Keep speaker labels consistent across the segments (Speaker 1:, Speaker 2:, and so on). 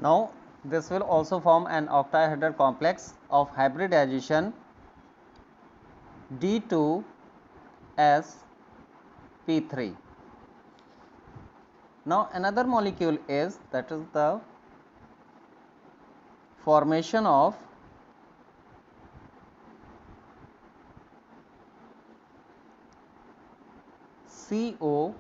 Speaker 1: Now this will also form an octahedral complex of hybridization D2sp3. Now another molecule is, that is the formation of COF6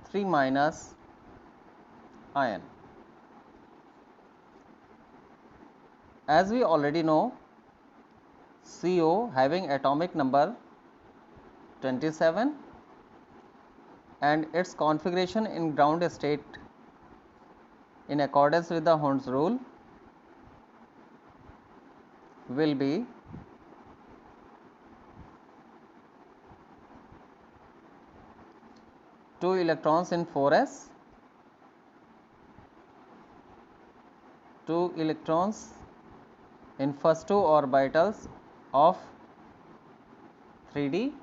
Speaker 1: 3 minus ion. As we already know, CO having atomic number 27 and its configuration in ground state in accordance with the Hund's rule will be two electrons in 4s, 2 electrons in first two orbitals of 3d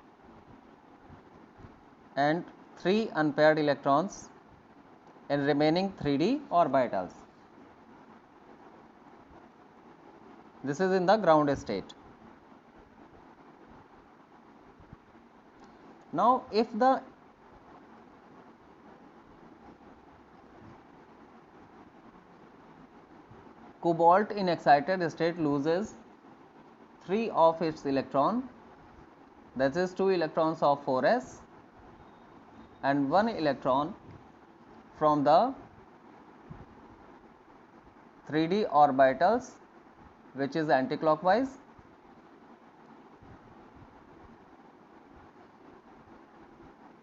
Speaker 1: and 3 unpaired electrons in remaining 3d orbitals. This is in the ground state. Now if the cobalt in excited state loses 3 of its electron, that is 2 electrons of 4s and 1 electron from the 3d orbitals, which is anticlockwise,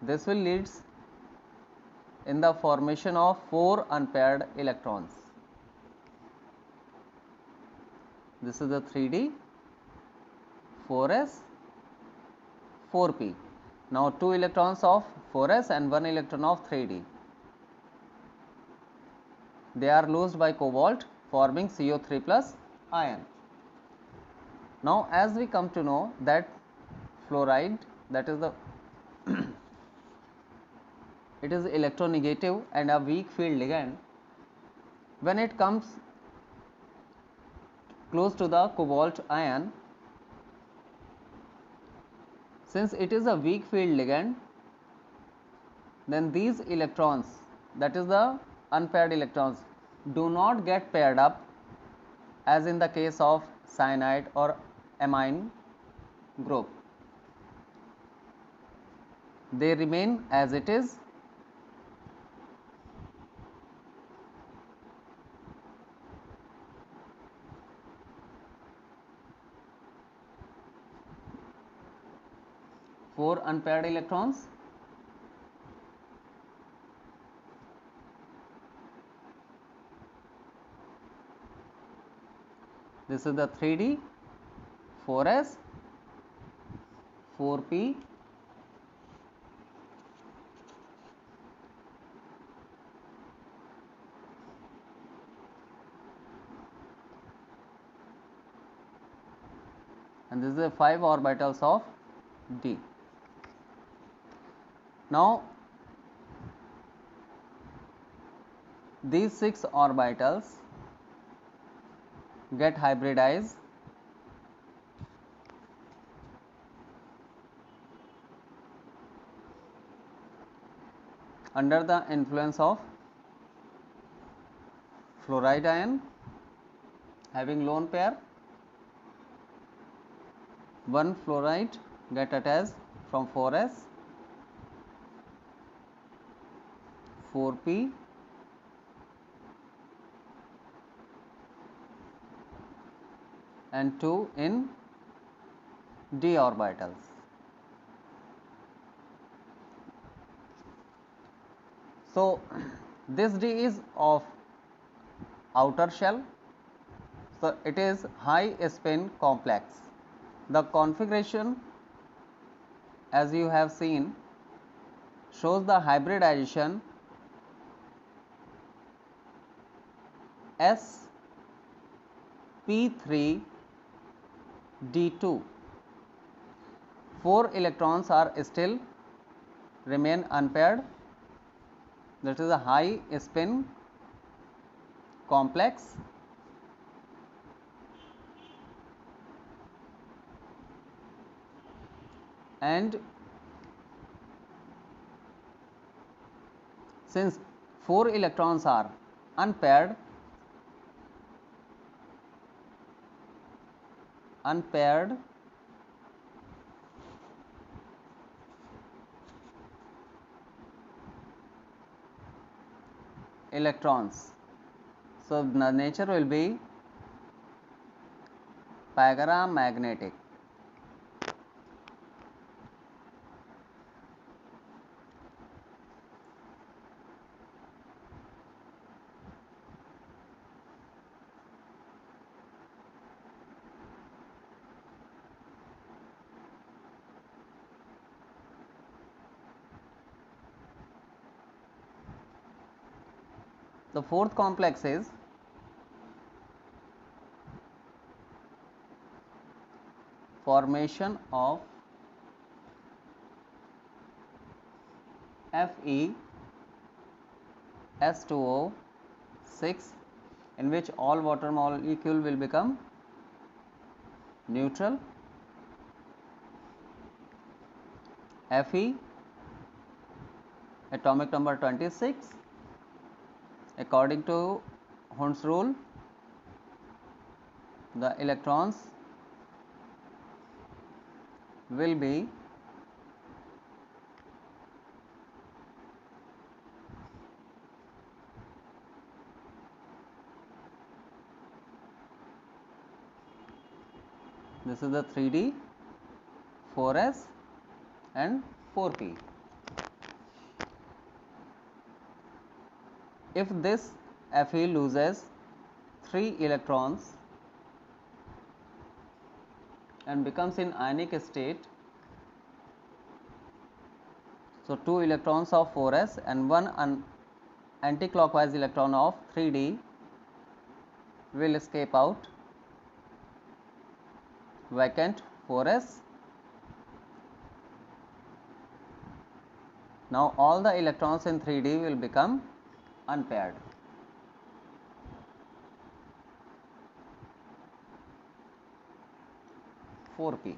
Speaker 1: this will leads in the formation of 4 unpaired electrons. This is the 3d, 4s, 4p. Now 2 electrons of 4s and 1 electron of 3d. They are loosed by cobalt, forming CO3 plus ion. Now as we come to know that fluoride, that is the it is electronegative and a weak field ligand. When it comes close to the cobalt ion, since it is a weak field ligand, then these electrons, that is the unpaired electrons, do not get paired up as in the case of cyanide or amine group. They remain as it is. Four unpaired electrons, this is the 3d, 4s, 4p, and this is the 5 orbitals of d. Now these 6 orbitals get hybridized under the influence of fluoride ion having lone pair. One fluoride get attached from 4s, 4p, and 2 in d orbitals. So this d is of outer shell, so it is high spin complex. The configuration, as you have seen, shows the hybridization sp3d2 4 electrons are still remain unpaired. That is a high spin complex, and since 4 electrons are unpaired, electrons, so the nature will be paramagnetic. The fourth complex is formation of FeS2O6, in which all water molecule will become neutral. Fe, atomic number 26. According to Hund's rule, the electrons will be this is the 3D, 4s and 4p. If this Fe loses 3 electrons and becomes in ionic state, so 2 electrons of 4s and 1 anticlockwise electron of 3d will escape out, vacant 4s. Now all the electrons in 3d will become unpaired. (4p).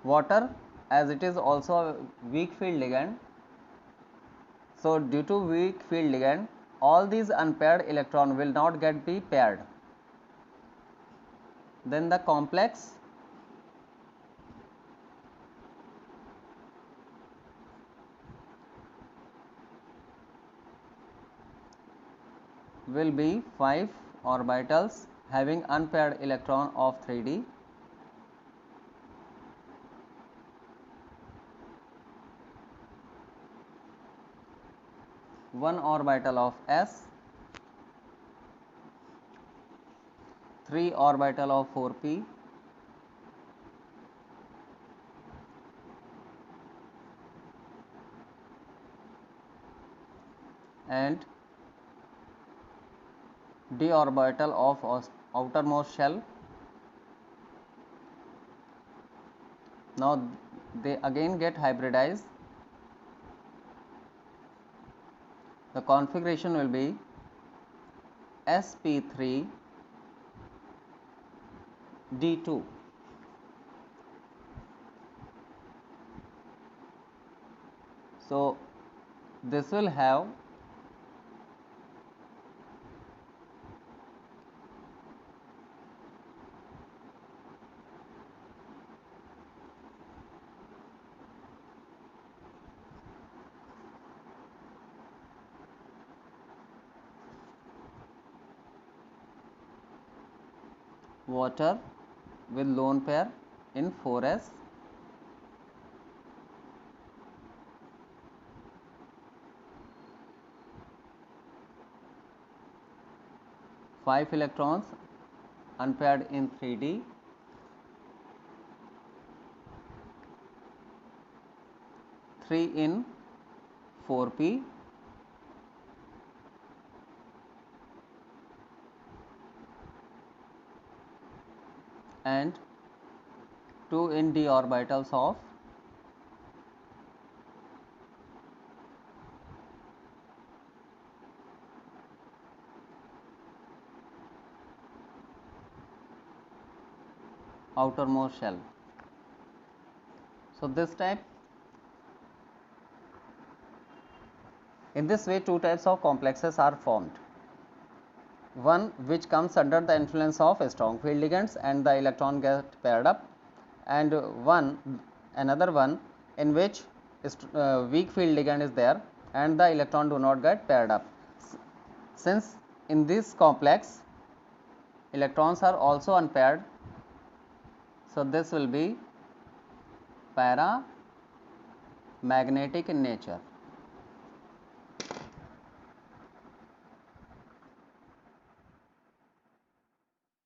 Speaker 1: Water, as it is also a weak field ligand, so due to weak field ligand, all these unpaired electron will not get be paired. Then the complex will be 5 orbitals having unpaired electron of 3d, one orbital of s, 3 orbital of 4p, and d orbital of outermost shell. Now they again get hybridized. The configuration will be sp3 d2. So this will have water with lone pair in 4s, five electrons unpaired in 3d, three in 4p, and 2 in d orbitals of outermost shell. So this type, in this way two types of complexes are formed. One which comes under the influence of strong field ligands and the electron get paired up, and another one in which weak field ligand is there and the electron do not get paired up. Since in this complex electrons are also unpaired, so this will be paramagnetic in nature.